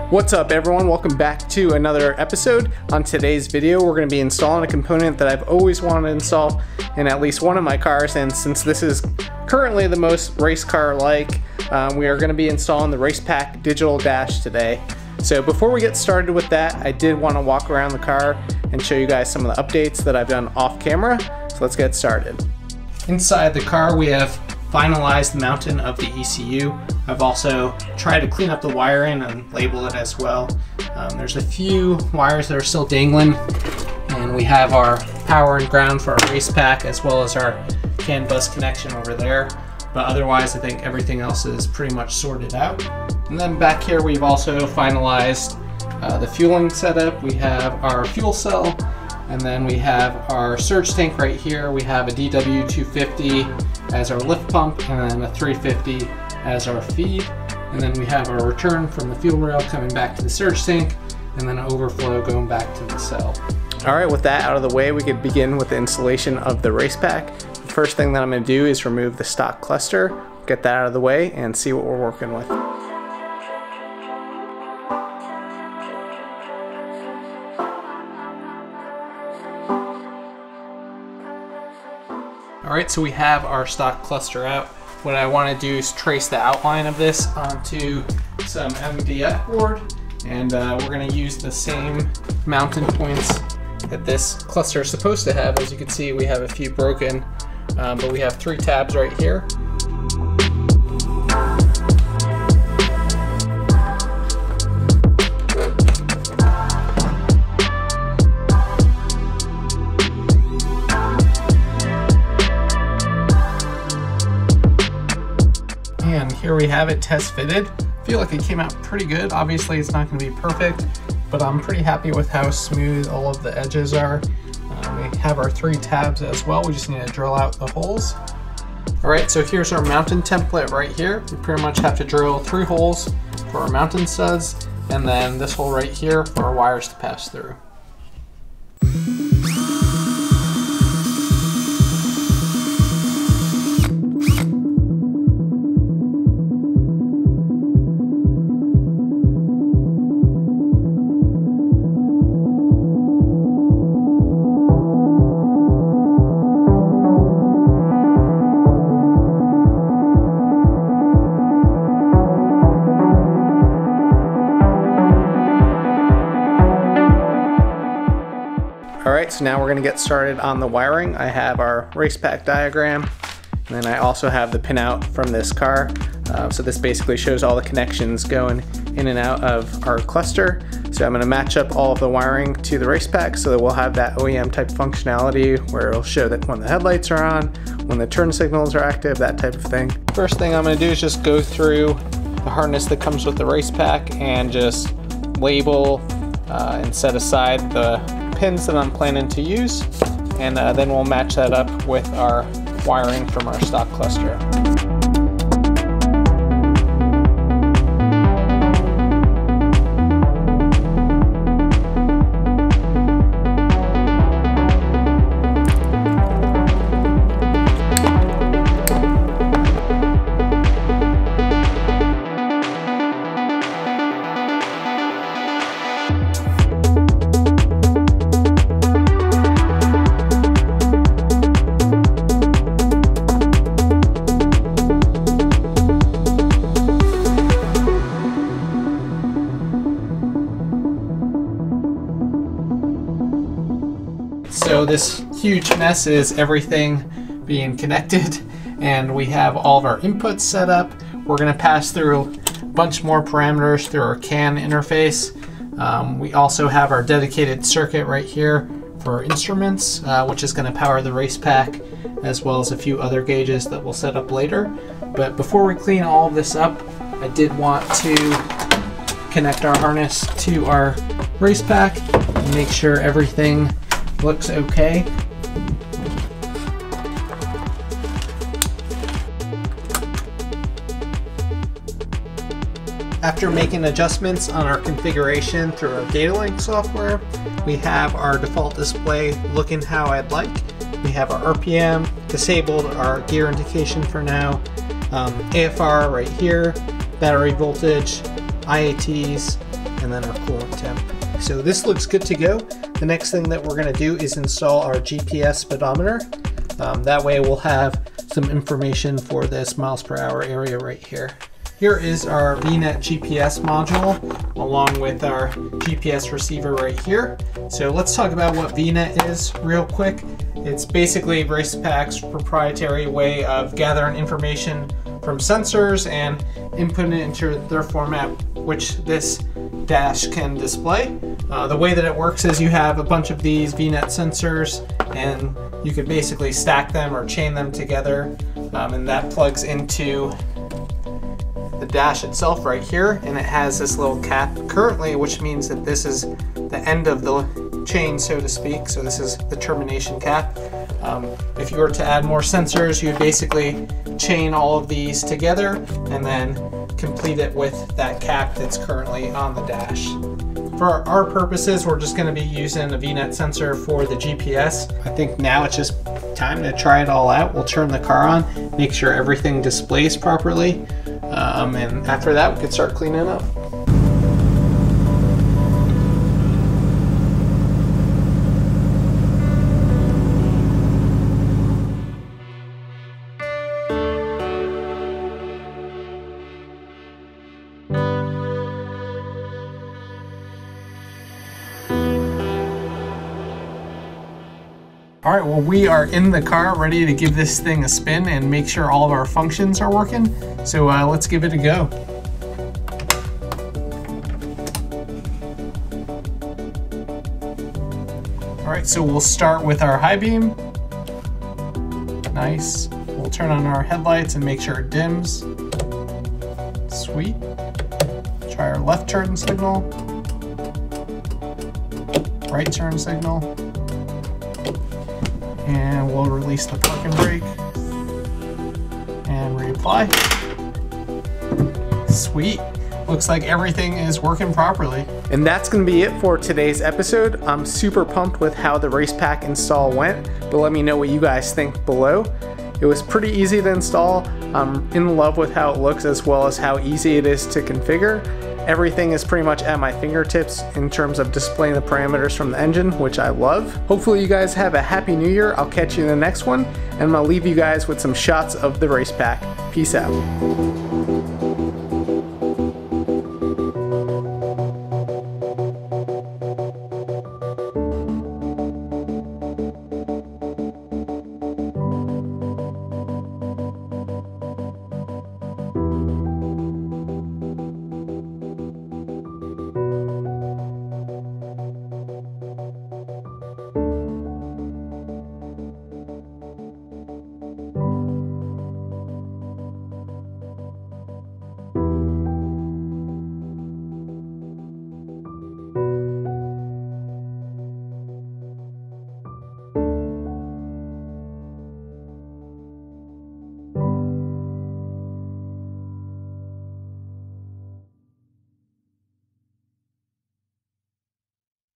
What's up everyone, welcome back to another episode. On today's video we're going to be installing a component that I've always wanted to install in at least one of my cars, and since this is currently the most race car like, we are going to be installing the Racepak digital dash today. So before we get started with that, I did want to walk around the car and show you guys some of the updates that I've done off camera. So let's get started. Inside the car we have finalized the mounting of the ECU. I've also tried to clean up the wiring and label it as well. There's a few wires that are still dangling, and we have our power and ground for our Racepak as well as our CAN bus connection over there. But otherwise I think everything else is pretty much sorted out. And then back here we've also finalized the fueling setup. We have our fuel cell, and then we have our surge tank right here. We have a DW250 as our lift pump, and then a 350 as our feed. And then we have our return from the fuel rail coming back to the surge tank, and then an overflow going back to the cell. All right, with that out of the way, we could begin with the installation of the Racepak. The first thing that I'm going to do is remove the stock cluster, get that out of the way, and see what we're working with. Alright, so we have our stock cluster out. What I want to do is trace the outline of this onto some MDF board, and we're going to use the same mounting points that this cluster is supposed to have. As you can see, we have a few broken, but we have 3 tabs right here. And here we have it test fitted. I feel like it came out pretty good. Obviously it's not going to be perfect, but I'm pretty happy with how smooth all of the edges are. We have our 3 tabs as well. We just need to drill out the holes. Alright, so here's our mounting template right here. We pretty much have to drill 3 holes for our mounting studs, and then this hole right here for our wires to pass through. Alright, so now we're going to get started on the wiring. I have our Racepak diagram, and then I also have the pinout from this car. So this basically shows all the connections going in and out of our cluster. So I'm going to match up all of the wiring to the Racepak so that we'll have that OEM type functionality where it'll show that when the headlights are on, when the turn signals are active, that type of thing. First thing I'm going to do is just go through the harness that comes with the Racepak and just label and set aside the pins that I'm planning to use, and then we'll match that up with our wiring from our stock cluster. So this huge mess is everything being connected, and we have all of our inputs set up. We're going to pass through a bunch more parameters through our CAN interface. We also have our dedicated circuit right here for instruments, which is going to power the Racepak, as well as a few other gauges that we'll set up later. But before we clean all of this up, I did want to connect our harness to our Racepak and make sure everything looks okay. After making adjustments on our configuration through our DataLink software, we have our default display looking how I'd like. We have our RPM, disabled our gear indication for now, AFR right here, battery voltage, IATs, and then our coolant temp. So this looks good to go. The next thing that we're going to do is install our GPS speedometer. That way we'll have some information for this miles per hour area right here. Here is our VNET GPS module along with our GPS receiver right here. So let's talk about what VNET is real quick. It's basically Racepak's proprietary way of gathering information from sensors and inputting it into their format, which this dash can display. The way that it works is you have a bunch of these VNET sensors and you could basically stack them or chain them together, and that plugs into the dash itself right here, and it has this little cap currently, which means that this is the end of the chain, so to speak. So this is the termination cap. If you were to add more sensors, you would basically chain all of these together and then complete it with that cap that's currently on the dash. For our purposes, we're just going to be using a VNET sensor for the GPS. I think now it's just time to try it all out. We'll turn the car on, make sure everything displays properly, and after that we can start cleaning up. All right, well, we are in the car ready to give this thing a spin and make sure all of our functions are working. So let's give it a go. All right, so we'll start with our high beam. Nice. We'll turn on our headlights and make sure it dims. Sweet. Try our left turn signal. Right turn signal. And we'll release the parking brake and reapply. Sweet. Looks like everything is working properly. And that's going to be it for today's episode. I'm super pumped with how the Racepak install went, but let me know what you guys think below. It was pretty easy to install. I'm in love with how it looks as well as how easy it is to configure. Everything is pretty much at my fingertips in terms of displaying the parameters from the engine, which I love. Hopefully you guys have a happy new year. I'll catch you in the next one, and I'm gonna leave you guys with some shots of the Racepak. Peace out.